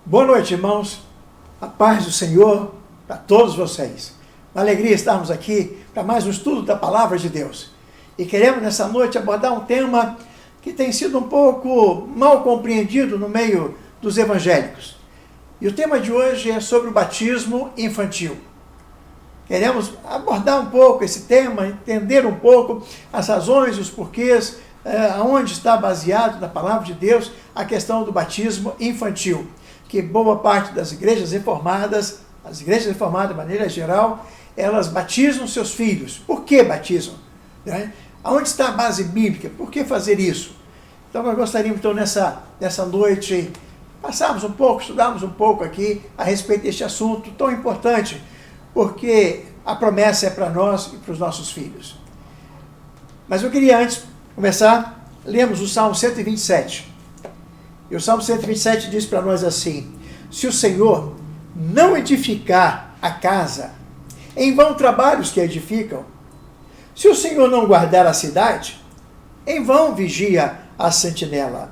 Boa noite, irmãos. A paz do Senhor para todos vocês. Uma alegria estarmos aqui para mais um estudo da Palavra de Deus. E queremos nessa noite abordar um tema que tem sido um pouco mal compreendido no meio dos evangélicos. E o tema de hoje é sobre o batismo infantil. Queremos abordar um pouco esse tema, entender um pouco as razões, os porquês, aonde está baseado na Palavra de Deus a questão do batismo infantil. Que boa parte das igrejas reformadas, as igrejas reformadas de maneira geral, elas batizam seus filhos. Por que batizam? Aonde está a base bíblica? Por que fazer isso? Então nós gostaríamos então nessa noite passarmos um pouco, estudarmos um pouco aqui a respeito deste assunto tão importante, porque a promessa é para nós e para os nossos filhos. Mas eu queria antes começar, lemos o Salmo 127. E o Salmo 127 diz para nós assim: se o Senhor não edificar a casa, em vão trabalhos que edificam. Se o Senhor não guardar a cidade, em vão vigia a sentinela.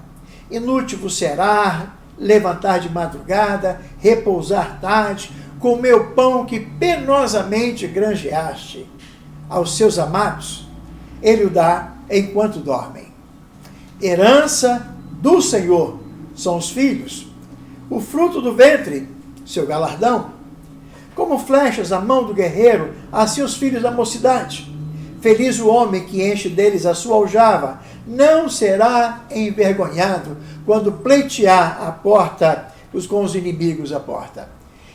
Inútil vos será levantar de madrugada, repousar tarde, comer o pão que penosamente granjeaste. Aos seus amados, ele o dá enquanto dormem. Herança do Senhor são os filhos, o fruto do ventre, seu galardão. Como flechas à mão do guerreiro, assim os filhos da mocidade. Feliz o homem que enche deles a sua aljava, não será envergonhado quando pleitear a porta, com os inimigos à porta.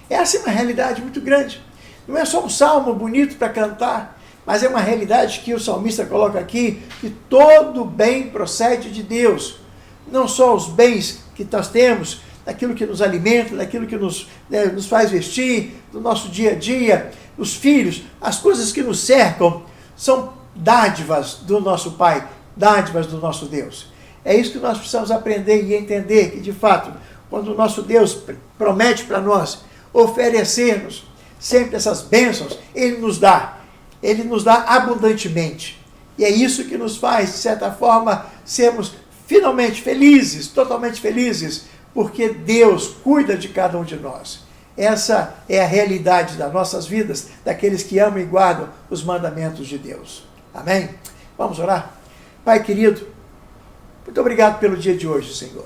Essa é uma realidade muito grande. Não é só um salmo bonito para cantar, mas é uma realidade que o salmista coloca aqui, que todo bem procede de Deus. Não só os bens que nós temos, daquilo que nos alimenta, daquilo que nos faz vestir, do nosso dia a dia, os filhos, as coisas que nos cercam, são dádivas do nosso Pai, dádivas do nosso Deus. É isso que nós precisamos aprender e entender, que de fato, quando o nosso Deus promete para nós oferecer-nos sempre essas bênçãos, Ele nos dá abundantemente. E é isso que nos faz, de certa forma, sermos finalmente felizes, totalmente felizes, porque Deus cuida de cada um de nós. Essa é a realidade das nossas vidas, daqueles que amam e guardam os mandamentos de Deus. Amém? Vamos orar? Pai querido, muito obrigado pelo dia de hoje, Senhor.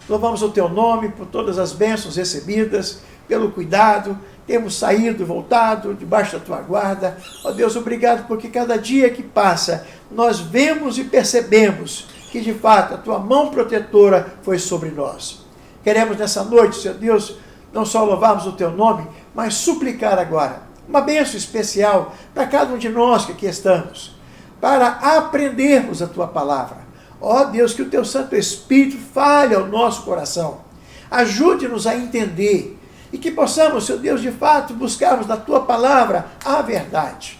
Louvamos o Teu nome por todas as bênçãos recebidas, pelo cuidado, temos saído, voltado, debaixo da Tua guarda. Ó Deus, obrigado porque cada dia que passa, nós vemos e percebemos que de fato a Tua mão protetora foi sobre nós. Queremos nessa noite, Senhor Deus, não só louvarmos o Teu nome, mas suplicar agora uma bênção especial para cada um de nós que aqui estamos, para aprendermos a Tua palavra. Ó Deus, que o Teu Santo Espírito fale ao nosso coração, ajude-nos a entender e que possamos, Senhor Deus, de fato buscarmos na Tua palavra a verdade.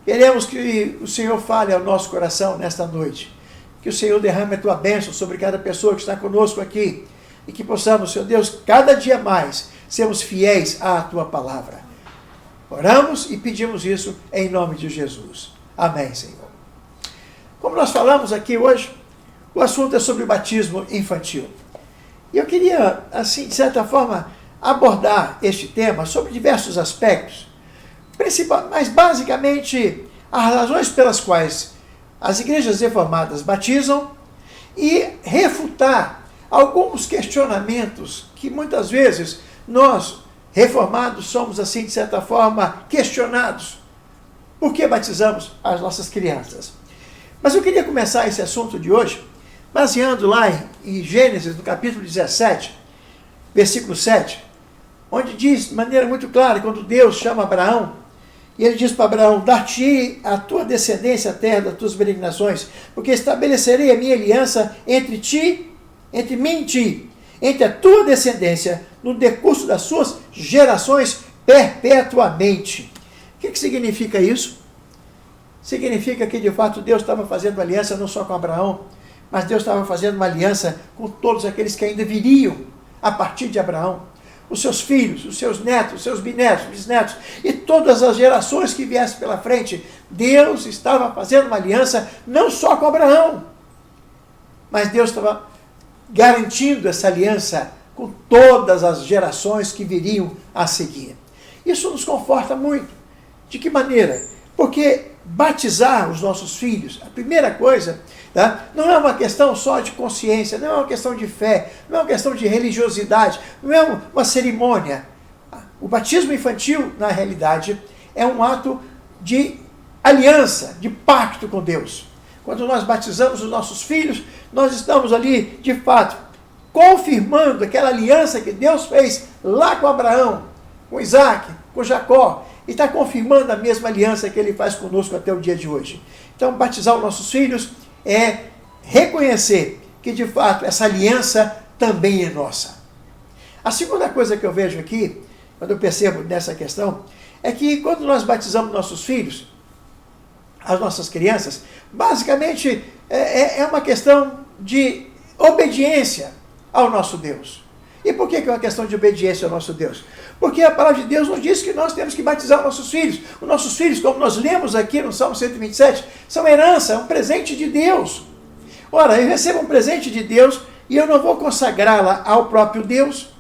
Queremos que o Senhor fale ao nosso coração nesta noite. Que o Senhor derrame a Tua bênção sobre cada pessoa que está conosco aqui. E que possamos, Senhor Deus, cada dia mais sermos fiéis à Tua palavra. Oramos e pedimos isso em nome de Jesus. Amém, Senhor. Como nós falamos aqui hoje, o assunto é sobre o batismo infantil. E eu queria, assim, de certa forma, abordar este tema sobre diversos aspectos. Mas basicamente, as razões pelas quais as igrejas reformadas batizam e refutar alguns questionamentos que muitas vezes nós, reformados, somos assim, de certa forma, questionados. Por que batizamos as nossas crianças? Mas eu queria começar esse assunto de hoje baseando lá em Gênesis, no capítulo 17, versículo 7, onde diz de maneira muito clara, quando Deus chama Abraão, e ele diz para Abraão: dar-te-ei a tua descendência a terra das tuas peregrinações, porque estabelecerei a minha aliança entre mim e ti, entre a tua descendência, no decurso das suas gerações, perpetuamente. O que significa isso? Significa que de fato Deus estava fazendo aliança não só com Abraão, mas Deus estava fazendo uma aliança com todos aqueles que ainda viriam a partir de Abraão. Os seus filhos, os seus netos, os seus bisnetos e todas as gerações que viessem pela frente. Deus estava fazendo uma aliança não só com Abraão, mas Deus estava garantindo essa aliança com todas as gerações que viriam a seguir. Isso nos conforta muito. De que maneira? Porque batizar os nossos filhos, a primeira coisa, tá? Não é uma questão só de consciência, não é uma questão de fé, não é uma questão de religiosidade, não é uma cerimônia. O batismo infantil, na realidade, é um ato de aliança, de pacto com Deus. Quando nós batizamos os nossos filhos, nós estamos ali, de fato, confirmando aquela aliança que Deus fez lá com Abraão, com Isaac, com Jacó, e está confirmando a mesma aliança que ele faz conosco até o dia de hoje. Então, batizar os nossos filhos é reconhecer que, de fato, essa aliança também é nossa. A segunda coisa que eu vejo aqui, quando eu percebo nessa questão, é que quando nós batizamos nossos filhos, as nossas crianças, basicamente é uma questão de obediência ao nosso Deus. E por que é uma questão de obediência ao nosso Deus? Porque a palavra de Deus nos diz que nós temos que batizar os nossos filhos. Os nossos filhos, como nós lemos aqui no Salmo 127, são herança, é um presente de Deus. Ora, eu recebo um presente de Deus e eu não vou consagrá-la ao próprio Deus.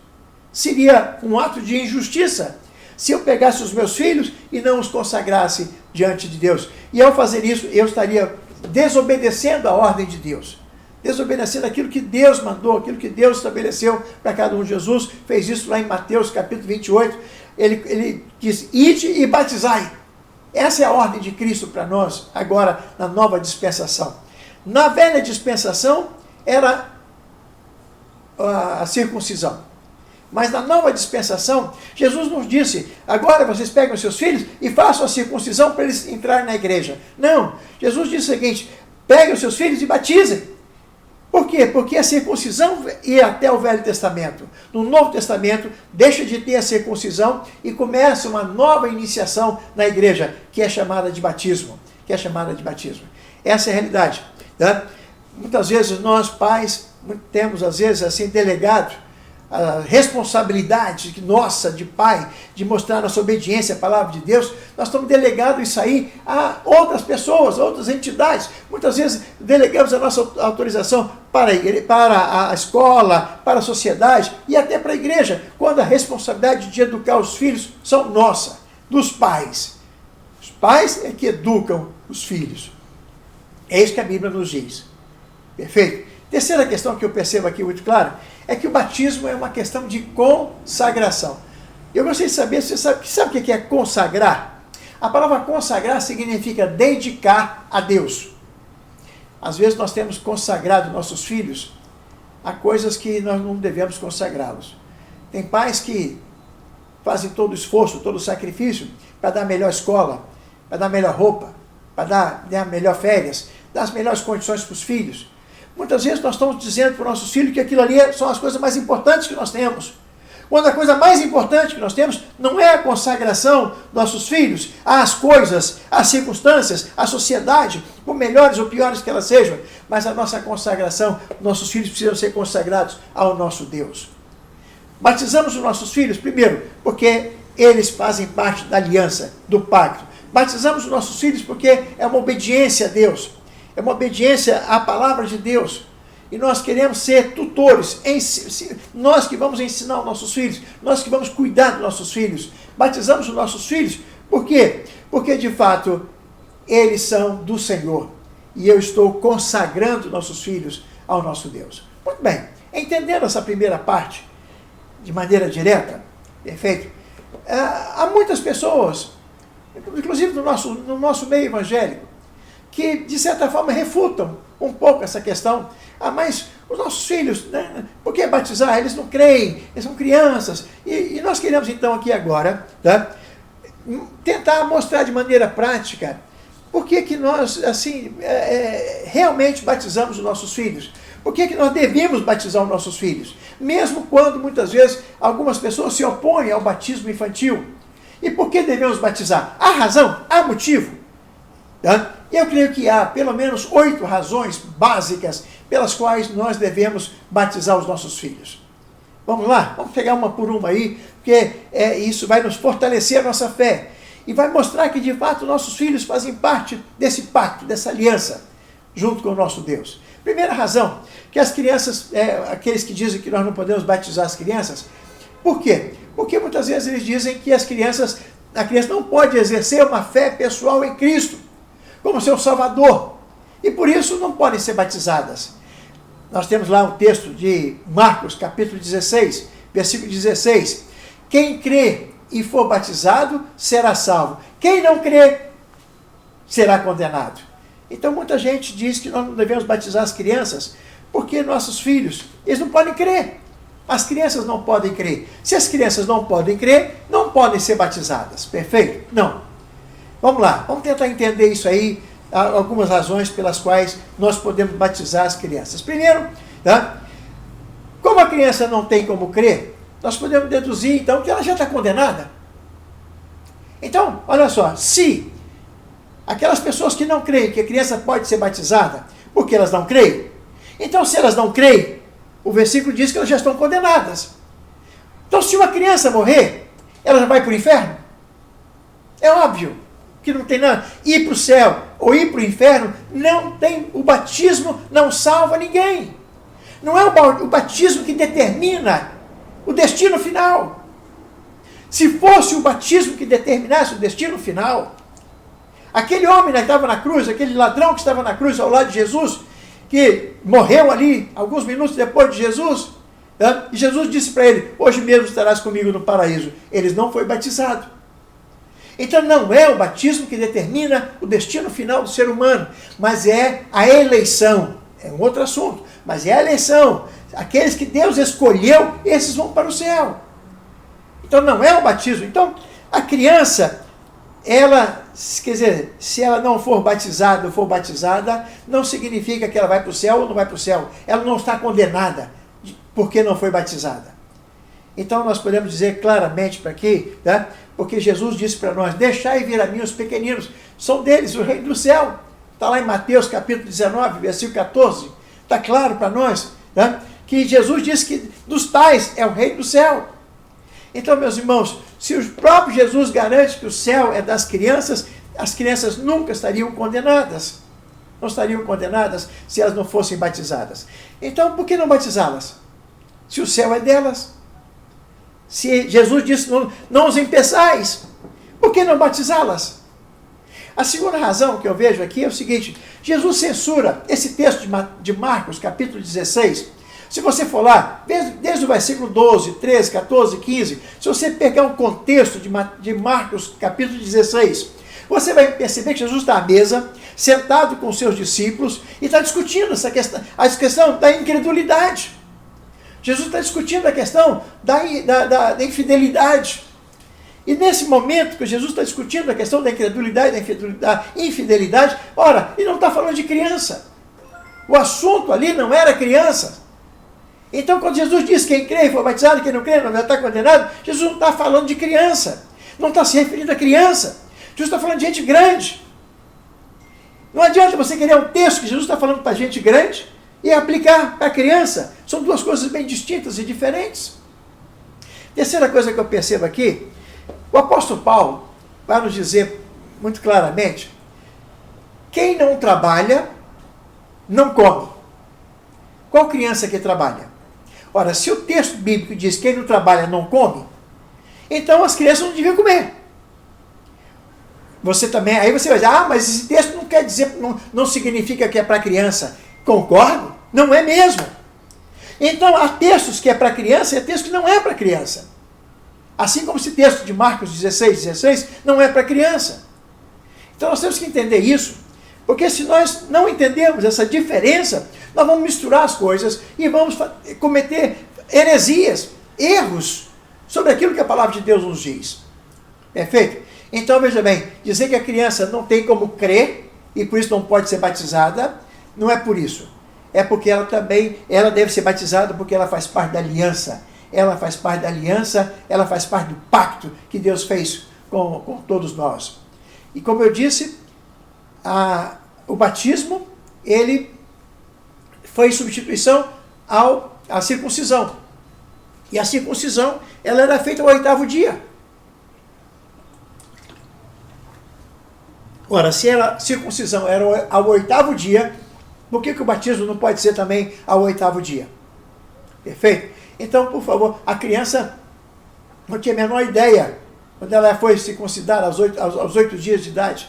Seria um ato de injustiça se eu pegasse os meus filhos e não os consagrasse diante de Deus. E ao fazer isso, eu estaria desobedecendo a ordem de Deus. Desobedecendo aquilo que Deus mandou, aquilo que Deus estabeleceu para cada um. Jesus fez isso lá em Mateus capítulo 28. Ele diz, ide e batizai. Essa é a ordem de Cristo para nós, agora na nova dispensação. Na velha dispensação era a circuncisão. Mas na nova dispensação, Jesus nos disse, agora vocês pegam os seus filhos e façam a circuncisão para eles entrarem na igreja. Não, Jesus disse o seguinte, peguem os seus filhos e batizem. Por quê? Porque a circuncisão ia até o Velho Testamento. No Novo Testamento, deixa de ter a circuncisão e começa uma nova iniciação na igreja, que é chamada de batismo. Essa é a realidade. Né? Muitas vezes nós, pais, temos, às vezes, assim, delegado a responsabilidade nossa de pai, de mostrar nossa obediência à palavra de Deus, nós estamos delegando isso aí a outras pessoas, a outras entidades. Muitas vezes delegamos a nossa autorização para a escola, para a sociedade e até para a igreja, quando a responsabilidade de educar os filhos são nossa, dos pais. Os pais é que educam os filhos. É isso que a Bíblia nos diz. Perfeito? Terceira questão que eu percebo aqui muito claro é que o batismo é uma questão de consagração. Eu gostaria de saber, você sabe o que é consagrar? A palavra consagrar significa dedicar a Deus. Às vezes nós temos consagrado nossos filhos a coisas que nós não devemos consagrá-los. Tem pais que fazem todo o esforço, todo o sacrifício para dar a melhor escola, para dar a melhor roupa, para dar melhor férias, dar as melhores condições para os filhos. Muitas vezes nós estamos dizendo para os nossos filhos que aquilo ali são as coisas mais importantes que nós temos. Quando a coisa mais importante que nós temos não é a consagração dos nossos filhos às coisas, às circunstâncias, à sociedade, por melhores ou piores que elas sejam, mas a nossa consagração, nossos filhos precisam ser consagrados ao nosso Deus. Batizamos os nossos filhos, primeiro, porque eles fazem parte da aliança, do pacto. Batizamos os nossos filhos porque é uma obediência a Deus. É uma obediência à palavra de Deus. E nós queremos ser tutores. Nós que vamos ensinar os nossos filhos. Nós que vamos cuidar dos nossos filhos. Batizamos os nossos filhos. Por quê? Porque, de fato, eles são do Senhor. E eu estou consagrando nossos filhos ao nosso Deus. Muito bem. Entendendo essa primeira parte, de maneira direta, perfeito? Há muitas pessoas, inclusive no nosso meio evangélico, que, de certa forma, refutam um pouco essa questão. Mas os nossos filhos, né, por que batizar? Eles não creem, eles são crianças. E nós queremos, então, aqui agora, tá, tentar mostrar de maneira prática por que nós, assim, realmente batizamos os nossos filhos. Por que nós devemos batizar os nossos filhos? Mesmo quando, muitas vezes, algumas pessoas se opõem ao batismo infantil. E por que devemos batizar? Há razão? Há motivo? Tá? Eu creio que há pelo menos 8 razões básicas pelas quais nós devemos batizar os nossos filhos. Vamos lá? Vamos pegar uma por uma aí, porque isso vai nos fortalecer a nossa fé. E vai mostrar que, de fato, nossos filhos fazem parte desse pacto, dessa aliança, junto com o nosso Deus. Primeira razão, que as crianças, aqueles que dizem que nós não podemos batizar as crianças, por quê? Porque muitas vezes eles dizem que a criança não pode exercer uma fé pessoal em Cristo, como seu Salvador, e por isso não podem ser batizadas. Nós temos lá um texto de Marcos, capítulo 16, versículo 16. Quem crê e for batizado, será salvo. Quem não crê, será condenado. Então muita gente diz que nós não devemos batizar as crianças, porque nossos filhos, eles não podem crer. As crianças não podem crer. Se as crianças não podem crer, não podem ser batizadas. Perfeito? Não. Vamos lá, vamos tentar entender isso aí, algumas razões pelas quais nós podemos batizar as crianças. Primeiro, tá? Como a criança não tem como crer, nós podemos deduzir, então, que ela já está condenada. Então, olha só, se aquelas pessoas que não creem que a criança pode ser batizada, porque elas não creem, então, se elas não creem, o versículo diz que elas já estão condenadas. Então, se uma criança morrer, ela já vai para o inferno? É óbvio que não tem nada. Ir para o céu ou ir para o inferno, não tem. O batismo não salva ninguém. Não é o batismo que determina o destino final. Se fosse o batismo que determinasse o destino final, aquele homem que estava na cruz, aquele ladrão que estava na cruz ao lado de Jesus, que morreu ali alguns minutos depois de Jesus, né? E Jesus disse para ele: hoje mesmo estarás comigo no paraíso. Ele não foi batizado. Então não é o batismo que determina o destino final do ser humano, mas é a eleição. É um outro assunto, mas é a eleição. Aqueles que Deus escolheu, esses vão para o céu. Então não é o batismo. Então a criança, ela, quer dizer, se ela não for batizada ou for batizada, não significa que ela vai para o céu ou não vai para o céu. Ela não está condenada porque não foi batizada. Então nós podemos dizer claramente para aqui, né? Porque Jesus disse para nós: deixai vir a mim os pequeninos, são deles o reino do céu. Está lá em Mateus capítulo 19, versículo 14. Está claro para nós, né? Que Jesus disse que dos tais é o reino do céu. Então, meus irmãos, se o próprio Jesus garante que o céu é das crianças, as crianças nunca estariam condenadas. Não estariam condenadas se elas não fossem batizadas. Então, por que não batizá-las? Se o céu é delas. Se Jesus disse: não os impeçais, por que não batizá-las? A segunda razão que eu vejo aqui é o seguinte: Jesus censura esse texto de Marcos, capítulo 16. Se você for lá, desde o versículo 12, 13, 14, 15, se você pegar um contexto de Marcos, capítulo 16, você vai perceber que Jesus está à mesa, sentado com os seus discípulos, e está discutindo a questão da incredulidade. Jesus está discutindo a questão da infidelidade. E nesse momento que Jesus está discutindo a questão da incredulidade, da infidelidade, ora, ele não está falando de criança. O assunto ali não era criança. Então, quando Jesus diz: quem crê e for batizado, quem não crê não vai estar condenado, Jesus não está falando de criança. Não está se referindo a criança. Jesus está falando de gente grande. Não adianta você querer um texto que Jesus está falando para gente grande e aplicar para criança. São duas coisas bem distintas e diferentes. Terceira coisa que eu percebo aqui, o apóstolo Paulo vai nos dizer muito claramente: quem não trabalha, não come. Qual criança que trabalha? Ora, se o texto bíblico diz: quem não trabalha, não come, então as crianças não deviam comer. Você também, aí você vai dizer: mas esse texto não quer dizer, não significa que é para criança. Concordo? Não é mesmo. Então, há textos que é para criança e há textos que não é para criança. Assim como esse texto de Marcos 16 não é para criança. Então, nós temos que entender isso, porque se nós não entendermos essa diferença, nós vamos misturar as coisas e vamos cometer heresias, erros sobre aquilo que a palavra de Deus nos diz. Perfeito? Então, veja bem, dizer que a criança não tem como crer e por isso não pode ser batizada, não é por isso. É porque ela deve ser batizada porque ela faz parte da aliança. Ela faz parte da aliança, ela faz parte do pacto que Deus fez com todos nós. E como eu disse, o batismo, ele foi em substituição à circuncisão. E a circuncisão, ela era feita ao 8º dia. Ora, se a circuncisão era ao 8º dia, Por que o batismo não pode ser também ao 8º dia? Perfeito? Então, por favor, a criança não tinha a menor ideia quando ela foi circuncidar aos 8 dias de idade.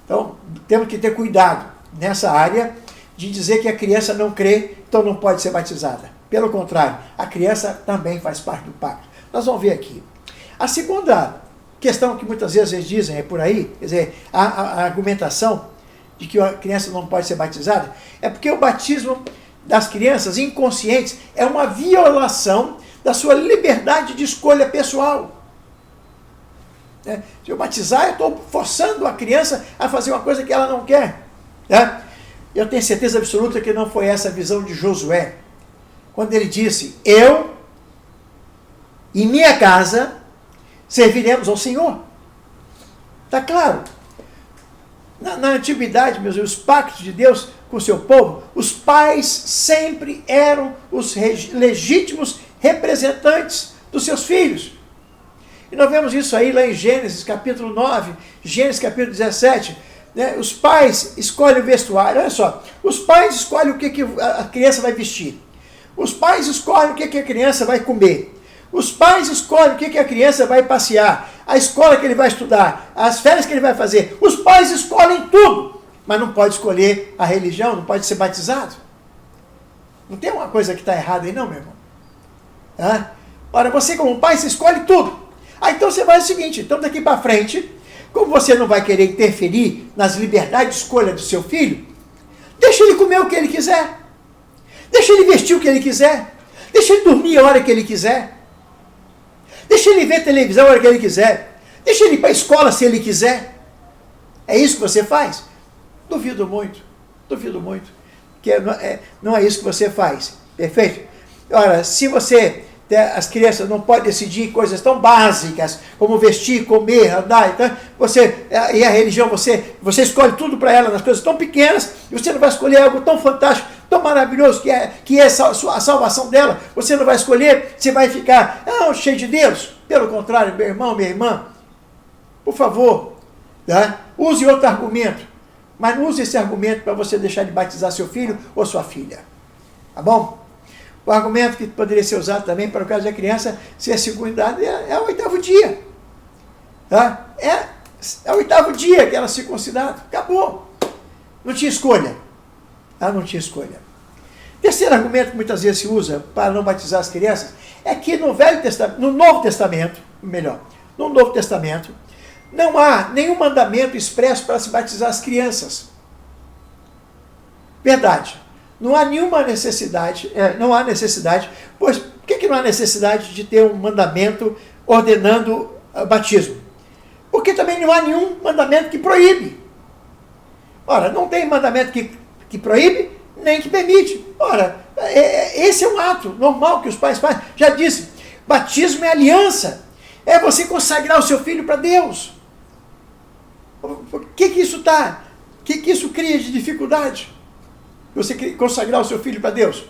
Então, temos que ter cuidado nessa área de dizer que a criança não crê, então não pode ser batizada. Pelo contrário, a criança também faz parte do pacto. Nós vamos ver aqui. A segunda questão que muitas vezes eles dizem é por aí, quer dizer, a argumentação de que a criança não pode ser batizada, é porque o batismo das crianças inconscientes é uma violação da sua liberdade de escolha pessoal. Se eu batizar, eu estou forçando a criança a fazer uma coisa que ela não quer. Eu tenho certeza absoluta que não foi essa a visão de Josué, quando ele disse, eu e minha casa serviremos ao Senhor. Está claro? Na antiguidade, meus irmãos, os pactos de Deus com o seu povo, os pais sempre eram os legítimos representantes dos seus filhos. E nós vemos isso aí lá em Gênesis capítulo 9, Gênesis capítulo 17. Os pais escolhem o vestuário. Olha só, os pais escolhem o que a criança vai vestir. Os pais escolhem o que a criança vai comer. Os pais escolhem o que a criança vai passear, a escola que ele vai estudar, as férias que ele vai fazer. Os pais escolhem tudo, mas não pode escolher a religião, não pode ser batizado. Não tem uma coisa que está errada aí não, meu irmão? Ora, você como pai, você escolhe tudo. Então você faz o seguinte, então daqui para frente, como você não vai querer interferir nas liberdades de escolha do seu filho, deixa ele comer o que ele quiser. Deixa ele vestir o que ele quiser. Deixa ele dormir a hora que ele quiser. Deixa ele ver televisão a hora que ele quiser. Deixa ele ir para a escola se ele quiser. É isso que você faz? Duvido muito. Duvido muito. Que não é isso que você faz. Perfeito? Ora, se você... As crianças não podem decidir coisas tão básicas como vestir, comer, andar. Então e a religião, você escolhe tudo para ela nas coisas tão pequenas, e você não vai escolher algo tão fantástico, tão maravilhoso que é a salvação dela. Você não vai escolher, você vai ficar cheio de Deus. Pelo contrário, meu irmão, minha irmã, por favor, use outro argumento, mas não use esse argumento para você deixar de batizar seu filho ou sua filha. Tá bom? O argumento que poderia ser usado também para o caso da criança ser circuncidada é o 8º dia. É o 8º dia que ela é circuncidada. Acabou. Não tinha escolha. Não tinha escolha. Terceiro argumento que muitas vezes se usa para não batizar as crianças é que no Novo Testamento, não há nenhum mandamento expresso para se batizar as crianças. Verdade. Não há nenhuma necessidade, pois por que não há necessidade de ter um mandamento ordenando o batismo? Porque também não há nenhum mandamento que proíbe. Ora, não tem mandamento que proíbe, nem que permite. Ora, esse é um ato normal que os pais fazem. Já disse, batismo é aliança, é você consagrar o seu filho para Deus. O que isso tá? O que isso cria de dificuldade? Você consagrar o seu filho para Deus.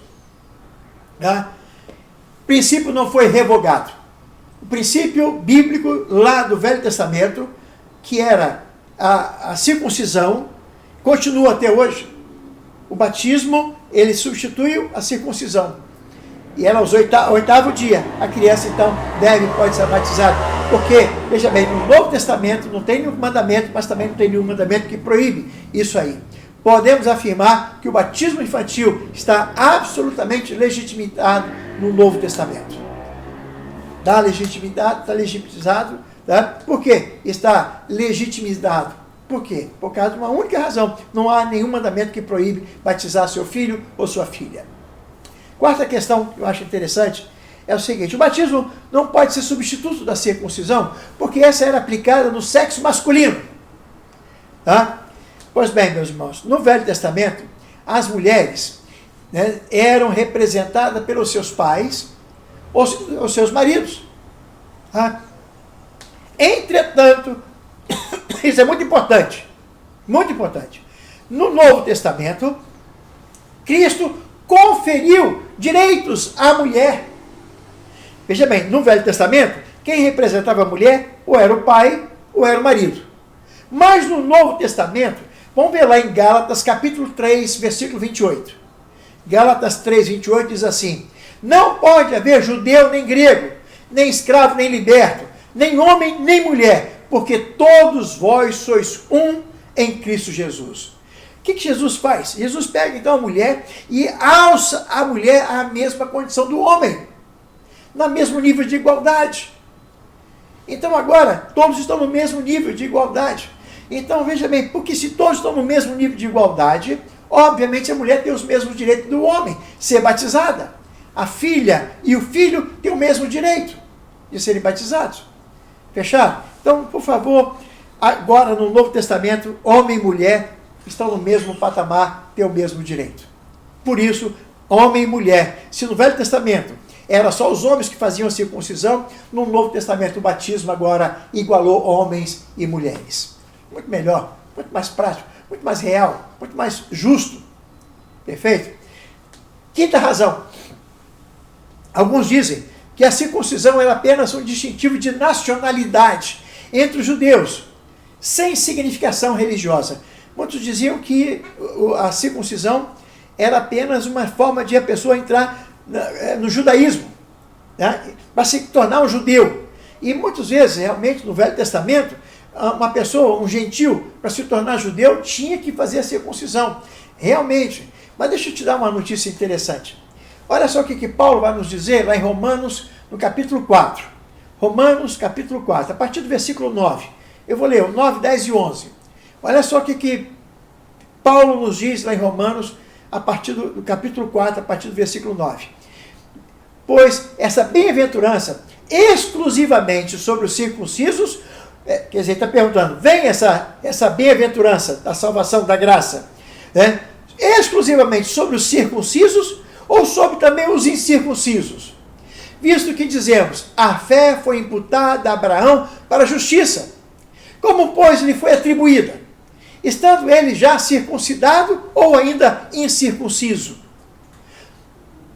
O princípio não foi revogado. O princípio bíblico lá do Velho Testamento, que era a circuncisão, continua até hoje. O batismo, ele substituiu a circuncisão. E era aos 8º dia. A criança, então, pode ser batizada. Porque, veja bem, no Novo Testamento não tem nenhum mandamento, mas também não tem nenhum mandamento que proíbe isso aí. Podemos afirmar que o batismo infantil está absolutamente legitimado no Novo Testamento. Está legitimizado. Por quê? Está legitimizado. Por quê? Por causa de uma única razão. Não há nenhum mandamento que proíbe batizar seu filho ou sua filha. Quarta questão que eu acho interessante é o seguinte: o batismo não pode ser substituto da circuncisão, porque essa era aplicada no sexo masculino. Pois bem, meus irmãos, no Velho Testamento, as mulheres eram representadas pelos seus pais ou seus maridos. Entretanto, isso é muito importante, no Novo Testamento, Cristo conferiu direitos à mulher. Veja bem, no Velho Testamento, quem representava a mulher ou era o pai ou era o marido. Mas no Novo Testamento, Vamos ver lá em Gálatas, capítulo 3, versículo 28. Gálatas 3, 28 diz assim: não pode haver judeu nem grego, nem escravo nem liberto, nem homem nem mulher, porque todos vós sois um em Cristo Jesus. O que Jesus faz? Jesus pega então a mulher e alça a mulher à mesma condição do homem, no mesmo nível de igualdade. Então agora, todos estão no mesmo nível de igualdade. Então veja bem, porque se todos estão no mesmo nível de igualdade, obviamente a mulher tem os mesmos direitos do homem, ser batizada. A filha e o filho têm o mesmo direito de serem batizados. Fechado? Então, por favor, agora no Novo Testamento, homem e mulher estão no mesmo patamar, têm o mesmo direito. Por isso, homem e mulher, se no Velho Testamento era só os homens que faziam a circuncisão, no Novo Testamento o batismo agora igualou homens e mulheres. Muito melhor, muito mais prático, muito mais real, muito mais justo. Perfeito? Quinta razão. Alguns dizem que a circuncisão era apenas um distintivo de nacionalidade entre os judeus, sem significação religiosa. Muitos diziam que a circuncisão era apenas uma forma de a pessoa entrar no judaísmo, né, para se tornar um judeu. E muitas vezes, realmente, no Velho Testamento, uma pessoa, um gentil, para se tornar judeu, tinha que fazer a circuncisão. Realmente. Mas deixa eu te dar uma notícia interessante. Olha só o que Paulo vai nos dizer lá em Romanos, no capítulo 4. Romanos, capítulo 4, a partir do versículo 9. Eu vou ler o 9, 10 e 11. Olha só o que Paulo nos diz lá em Romanos, a partir do capítulo 4, a partir do versículo 9. Pois essa bem-aventurança exclusivamente sobre os circuncisos, quer dizer, está perguntando, vem essa bem-aventurança da salvação, da graça, exclusivamente sobre os circuncisos ou sobre também os incircuncisos? Visto que dizemos, a fé foi imputada a Abraão para a justiça, como, pois, lhe foi atribuída, estando ele já circuncidado ou ainda incircunciso?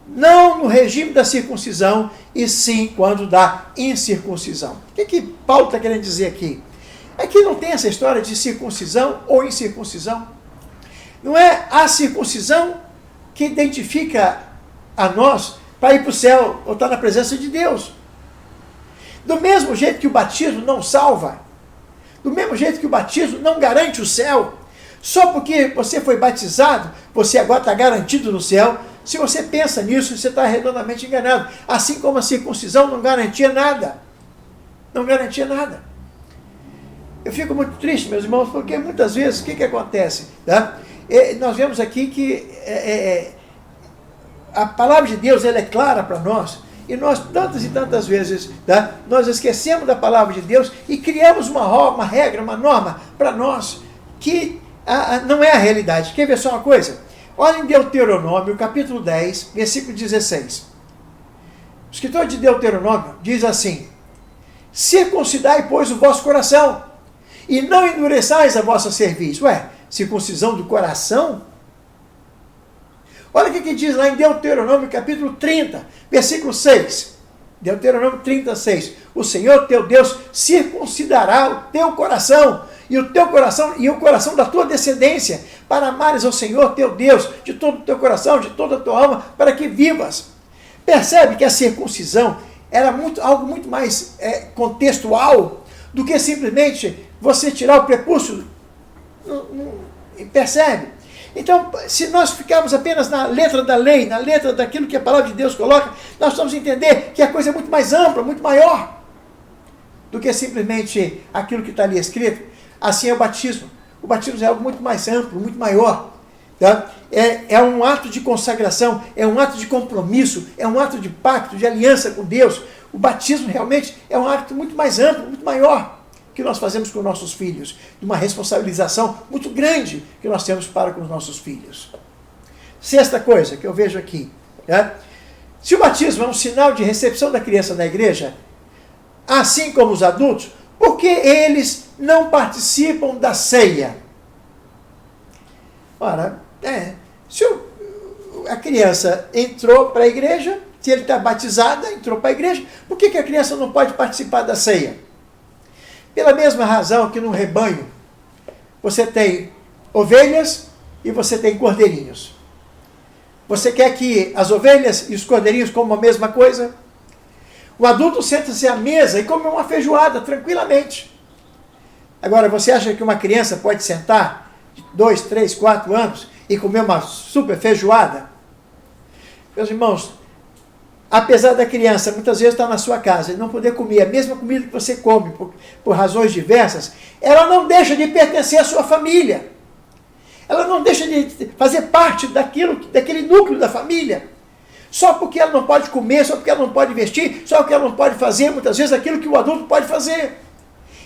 Não no regime da circuncisão, e sim quando da incircuncisão. O que Paulo está querendo dizer aqui? É que não tem essa história de circuncisão ou incircuncisão. Não é a circuncisão que identifica a nós para ir para o céu ou estar na presença de Deus. Do mesmo jeito que o batismo não salva, do mesmo jeito que o batismo não garante o céu, só porque você foi batizado, você agora está garantido no céu. Se você pensa nisso, você está redondamente enganado. Assim como a circuncisão não garantia nada. Não garantia nada. Eu fico muito triste, meus irmãos, porque muitas vezes o que acontece? Tá? Nós vemos aqui que a palavra de Deus ela é clara para nós, e nós tantas e tantas vezes nós esquecemos da palavra de Deus e criamos uma regra, uma norma para nós que não é a realidade. Quer ver só uma coisa? Olha em Deuteronômio, capítulo 10, versículo 16. O escritor de Deuteronômio diz assim: circuncidai, pois, o vosso coração, e não endureçais a vossa cerviz. Ué, circuncisão do coração? Olha o que diz lá em Deuteronômio, capítulo 30, versículo 6. Deuteronômio 36. O Senhor teu Deus circuncidará o teu coração, e o teu coração e o coração da tua descendência, para amares ao Senhor teu Deus de todo o teu coração, de toda a tua alma, para que vivas. Percebe que a circuncisão era algo muito mais contextual do que simplesmente você tirar o prepúcio. Percebe? Então, se nós ficarmos apenas na letra da lei, na letra daquilo que a palavra de Deus coloca, nós vamos entender que a coisa é muito mais ampla, muito maior do que simplesmente aquilo que está ali escrito. Assim é o batismo. O batismo é algo muito mais amplo, muito maior. Tá? É um ato de consagração, é um ato de compromisso, é um ato de pacto, de aliança com Deus. O batismo realmente é um ato muito mais amplo, muito maior que nós fazemos com nossos filhos. Uma responsabilização muito grande que nós temos para com os nossos filhos. Sexta coisa que eu vejo aqui. Se o batismo é um sinal de recepção da criança na igreja, assim como os adultos, por que eles não participam da ceia? Ora, se a criança entrou para a igreja, se ele está batizado, entrou para a igreja, por que a criança não pode participar da ceia? Pela mesma razão que no rebanho você tem ovelhas e você tem cordeirinhos. Você quer que as ovelhas e os cordeirinhos comam a mesma coisa? O adulto senta-se à mesa e come uma feijoada tranquilamente. Agora, você acha que uma criança pode sentar de 2, 3, 4 anos e comer uma super feijoada? Meus irmãos, apesar da criança muitas vezes estar na sua casa e não poder comer a mesma comida que você come por razões diversas, ela não deixa de pertencer à sua família. Ela não deixa de fazer parte daquele núcleo da família. Só porque ela não pode comer, só porque ela não pode vestir, só porque ela não pode fazer muitas vezes aquilo que o adulto pode fazer.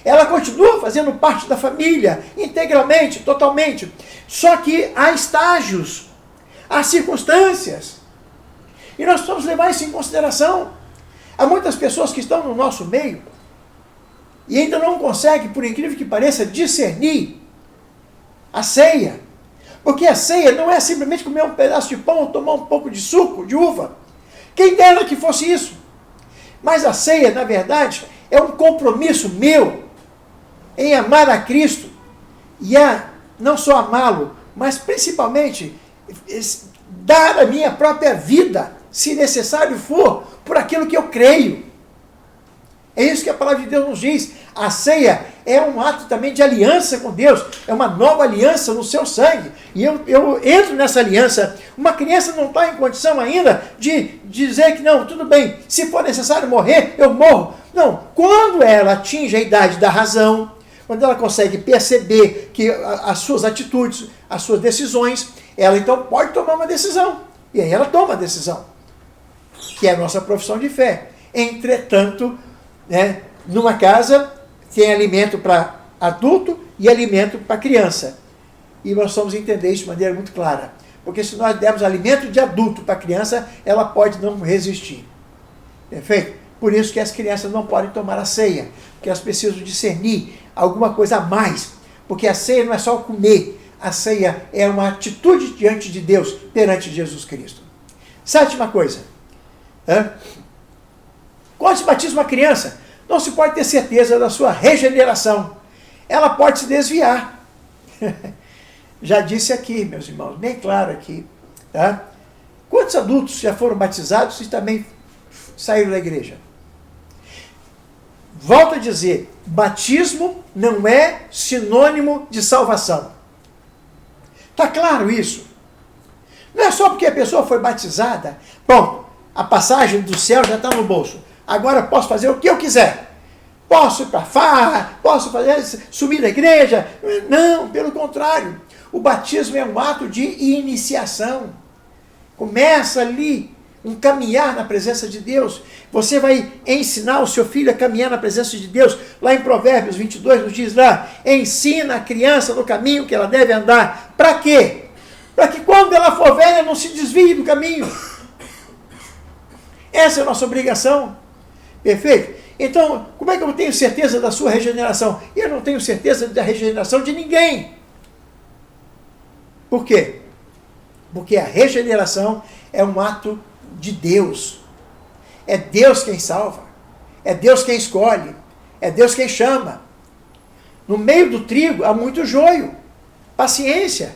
Ela continua fazendo parte da família, integralmente, totalmente. Só que há estágios, há circunstâncias. E nós precisamos levar isso em consideração. Há muitas pessoas que estão no nosso meio e ainda não conseguem, por incrível que pareça, discernir a ceia. Porque a ceia não é simplesmente comer um pedaço de pão ou tomar um pouco de suco, de uva. Quem dera que fosse isso. Mas a ceia, na verdade, é um compromisso meu em amar a Cristo e não só amá-lo, mas principalmente dar a minha própria vida, se necessário for, por aquilo que eu creio. É isso que a palavra de Deus nos diz. A ceia é um ato também de aliança com Deus, é uma nova aliança no seu sangue. E eu entro nessa aliança. Uma criança não está em condição ainda de dizer que não, tudo bem, se for necessário morrer, eu morro. Não, quando ela atinge a idade da razão, quando ela consegue perceber que as suas atitudes, as suas decisões, ela então pode tomar uma decisão. E aí ela toma a decisão, que é a nossa profissão de fé. Entretanto, numa casa tem alimento para adulto e alimento para criança. E nós vamos entender isso de maneira muito clara. Porque se nós dermos alimento de adulto para criança, ela pode não resistir. Perfeito? Por isso que as crianças não podem tomar a ceia. Porque elas precisam discernir alguma coisa a mais. Porque a ceia não é só comer. A ceia é uma atitude diante de Deus, perante Jesus Cristo. Sétima coisa. Quando se batiza uma criança, não se pode ter certeza da sua regeneração. Ela pode se desviar. Já disse aqui, meus irmãos, bem claro aqui. Tá? Quantos adultos já foram batizados e também saíram da igreja? Volto a dizer, batismo não é sinônimo de salvação. Está claro isso? Não é só porque a pessoa foi batizada, bom, a passagem do céu já está no bolso. Agora posso fazer o que eu quiser. Posso ir para farra, posso subir da igreja. Não, pelo contrário. O batismo é um ato de iniciação. Começa ali um caminhar na presença de Deus. Você vai ensinar o seu filho a caminhar na presença de Deus. Lá em Provérbios 22 nos diz lá, ensina a criança no caminho que ela deve andar. Para quê? Para que quando ela for velha não se desvie do caminho. Essa é a nossa obrigação. Perfeito? Então, como é que eu tenho certeza da sua regeneração? Eu não tenho certeza da regeneração de ninguém. Por quê? Porque a regeneração é um ato de Deus. É Deus quem salva. É Deus quem escolhe. É Deus quem chama. No meio do trigo há muito joio. Paciência.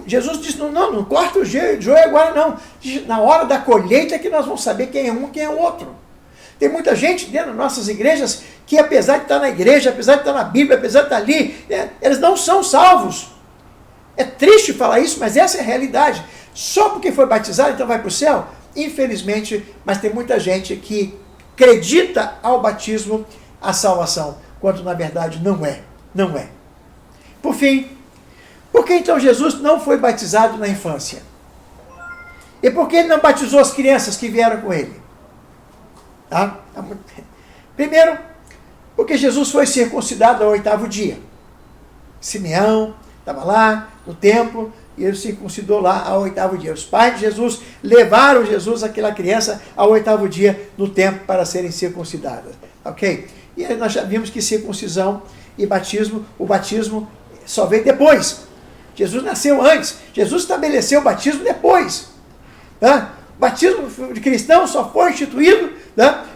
Jesus disse, não corta o joio agora não. Na hora da colheita é que nós vamos saber quem é um e quem é o outro. Tem muita gente dentro das nossas igrejas que, apesar de estar na igreja, apesar de estar na Bíblia, apesar de estar ali, eles não são salvos. É triste falar isso, mas essa é a realidade. Só porque foi batizado, então vai para o céu? Infelizmente, mas tem muita gente que acredita ao batismo a salvação, quando na verdade não é. Não é. Por fim, por que então Jesus não foi batizado na infância? E por que ele não batizou as crianças que vieram com ele? Tá? Primeiro, porque Jesus foi circuncidado ao 8º dia. Simeão estava lá no templo e ele circuncidou lá ao 8º dia. Os pais de Jesus levaram Jesus, aquela criança, ao 8º dia no templo para serem circuncidadas. Ok? E aí nós já vimos que circuncisão e batismo, o batismo só veio depois. Jesus nasceu antes. Jesus estabeleceu o batismo depois. Tá? O batismo de cristão só foi instituído, tá?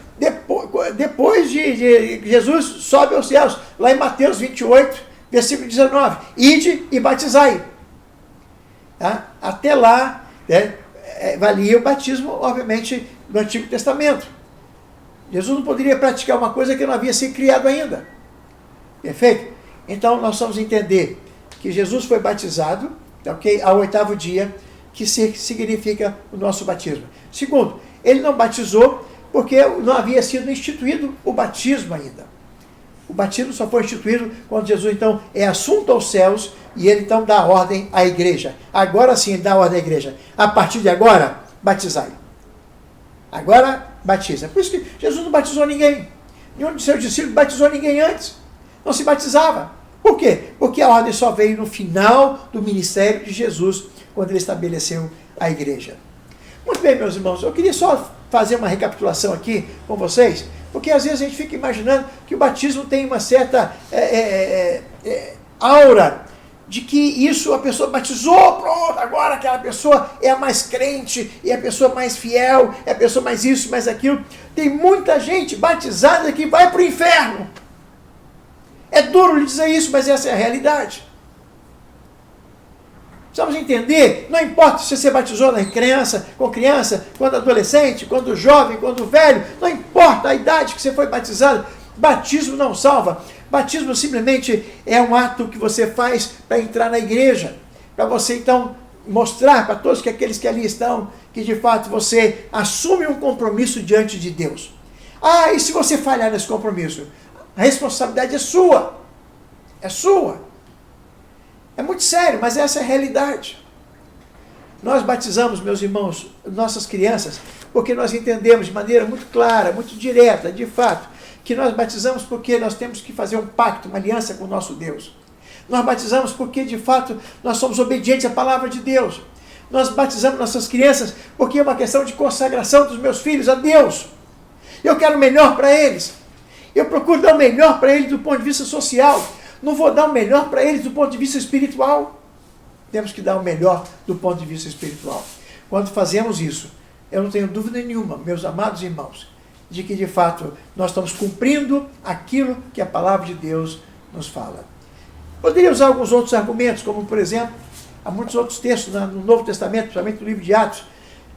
Depois de Jesus sobe aos céus. Lá em Mateus 28, Versículo 19, ide e batizai. Tá? Até lá, né, valia o batismo, obviamente, no Antigo Testamento. Jesus não poderia praticar uma coisa que não havia sido criado ainda. Perfeito? Então, nós vamos entender que Jesus foi batizado, okay, ao 8º dia, que significa o nosso batismo. Segundo, ele não batizou porque não havia sido instituído o batismo ainda. O batismo só foi instituído quando Jesus, então, é assunto aos céus e ele, então, dá ordem à igreja. Agora sim, ele dá ordem à igreja. A partir de agora, batizai. Agora, batiza. Por isso que Jesus não batizou ninguém. Nenhum de seus discípulos batizou ninguém antes. Não se batizava. Por quê? Porque a ordem só veio no final do ministério de Jesus, quando ele estabeleceu a igreja. Muito bem, meus irmãos, eu queria só fazer uma recapitulação aqui com vocês, porque às vezes a gente fica imaginando que o batismo tem uma certa aura de que isso a pessoa batizou, pronto, agora aquela pessoa é a mais crente, é a pessoa mais fiel, é a pessoa mais isso, mais aquilo. Tem muita gente batizada que vai para o inferno. É duro lhe dizer isso, mas essa é a realidade. Precisamos entender, não importa se você batizou com criança, quando adolescente, quando jovem, quando velho, não importa a idade que você foi batizado, batismo não salva. Batismo simplesmente é um ato que você faz para entrar na igreja, para você então mostrar para todos aqueles que ali estão, que de fato você assume um compromisso diante de Deus. Ah, e se você falhar nesse compromisso? A responsabilidade é sua. É sua. É muito sério, mas essa é a realidade. Nós batizamos, meus irmãos, nossas crianças, porque nós entendemos de maneira muito clara, muito direta, de fato, que nós batizamos porque nós temos que fazer um pacto, uma aliança com o nosso Deus. Nós batizamos porque, de fato, nós somos obedientes à palavra de Deus. Nós batizamos nossas crianças porque é uma questão de consagração dos meus filhos a Deus. Eu quero o melhor para eles. Eu procuro dar o melhor para eles do ponto de vista social. Não vou dar o melhor para eles do ponto de vista espiritual. Temos que dar o melhor do ponto de vista espiritual. Quando fazemos isso, eu não tenho dúvida nenhuma, meus amados irmãos, de que de fato nós estamos cumprindo aquilo que a palavra de Deus nos fala. Poderia usar alguns outros argumentos, como por exemplo, há muitos outros textos no Novo Testamento, principalmente no livro de Atos,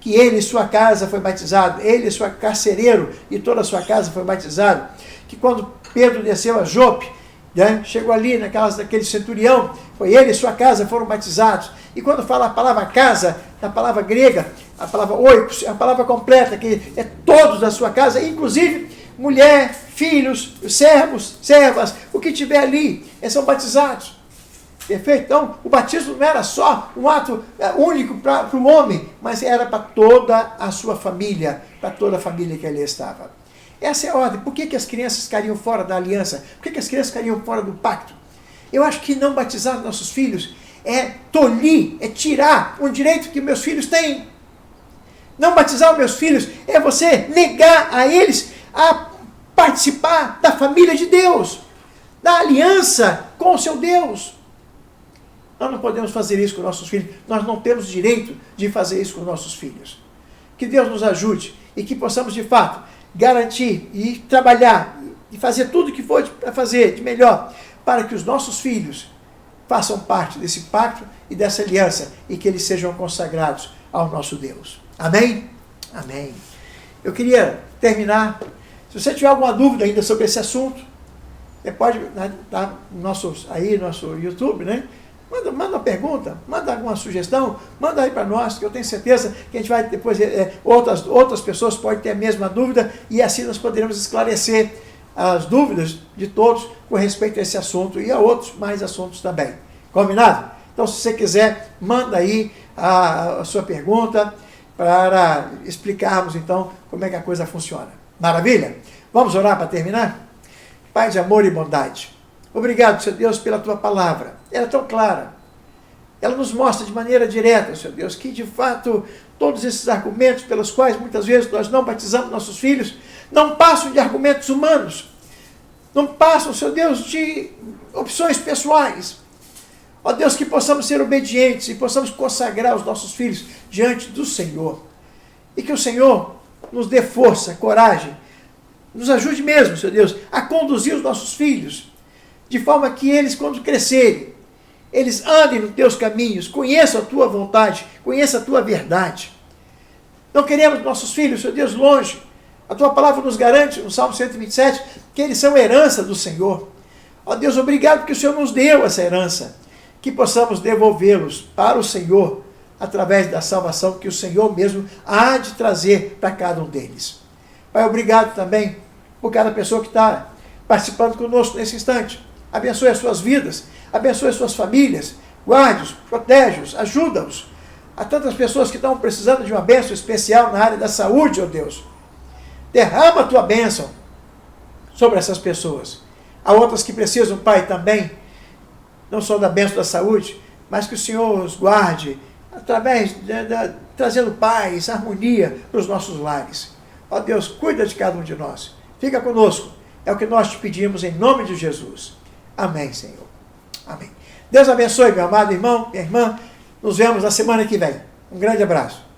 que ele e sua casa foi batizado, ele e sua carcereiro e toda a sua casa foi batizado, que quando Pedro desceu a Jope, né, chegou ali na casa daquele centurião, foi ele e sua casa foram batizados. E quando fala a palavra casa, na palavra grega, a palavra oikos, é a palavra completa, que é todos da sua casa, inclusive mulher, filhos, servos, servas, o que tiver ali, eles são batizados. Perfeito? Então, o batismo não era só um ato único para o homem, mas era para toda a sua família, para toda a família que ali estava. Essa é a ordem. Por que as crianças ficariam fora da aliança? Por que as crianças ficariam fora do pacto? Eu acho que não batizar nossos filhos é tolir, é tirar um direito que meus filhos têm. Não batizar os meus filhos é você negar a eles a participar da família de Deus, da aliança com o seu Deus. Nós não podemos fazer isso com nossos filhos. Nós não temos direito de fazer isso com nossos filhos. Que Deus nos ajude e que possamos, de fato, garantir e trabalhar e fazer tudo o que for para fazer de melhor para que os nossos filhos façam parte desse pacto e dessa aliança e que eles sejam consagrados ao nosso Deus. Amém? Amém. Eu queria terminar. Se você tiver alguma dúvida ainda sobre esse assunto, você pode dar no nosso YouTube, né? Manda uma pergunta, manda alguma sugestão, manda aí para nós, que eu tenho certeza que a gente vai depois, outras pessoas podem ter a mesma dúvida e assim nós poderemos esclarecer as dúvidas de todos com respeito a esse assunto e a outros mais assuntos também. Combinado? Então, se você quiser, manda aí a sua pergunta para explicarmos então como é que a coisa funciona. Maravilha? Vamos orar para terminar? Pai de amor e bondade, obrigado, Senhor Deus, pela Tua palavra. Ela é tão clara. Ela nos mostra de maneira direta, Senhor Deus, que de fato todos esses argumentos pelos quais muitas vezes nós não batizamos nossos filhos não passam de argumentos humanos. Não passam, Senhor Deus, de opções pessoais. Ó Deus, que possamos ser obedientes e possamos consagrar os nossos filhos diante do Senhor. E que o Senhor nos dê força, coragem, nos ajude mesmo, Senhor Deus, a conduzir os nossos filhos de forma que eles, quando crescerem, eles andem nos teus caminhos, conheçam a tua vontade, conheçam a tua verdade. Não queremos nossos filhos, Senhor Deus, longe. A tua palavra nos garante, no Salmo 127, que eles são herança do Senhor. Ó Deus, obrigado porque o Senhor nos deu essa herança, que possamos devolvê-los para o Senhor, através da salvação que o Senhor mesmo há de trazer para cada um deles. Pai, obrigado também por cada pessoa que está participando conosco nesse instante. Abençoe as suas vidas, abençoe as suas famílias, guarde-os, protege-os, ajuda-os. Há tantas pessoas que estão precisando de uma bênção especial na área da saúde, ó Deus. Derrama a tua bênção sobre essas pessoas. Há outras que precisam, Pai, também, não só da bênção da saúde, mas que o Senhor os guarde, através trazendo paz, harmonia para os nossos lares. Ó Deus, cuida de cada um de nós. Fica conosco. É o que nós te pedimos em nome de Jesus. Amém, Senhor. Amém. Deus abençoe, meu amado irmão, minha irmã. Nos vemos na semana que vem. Um grande abraço.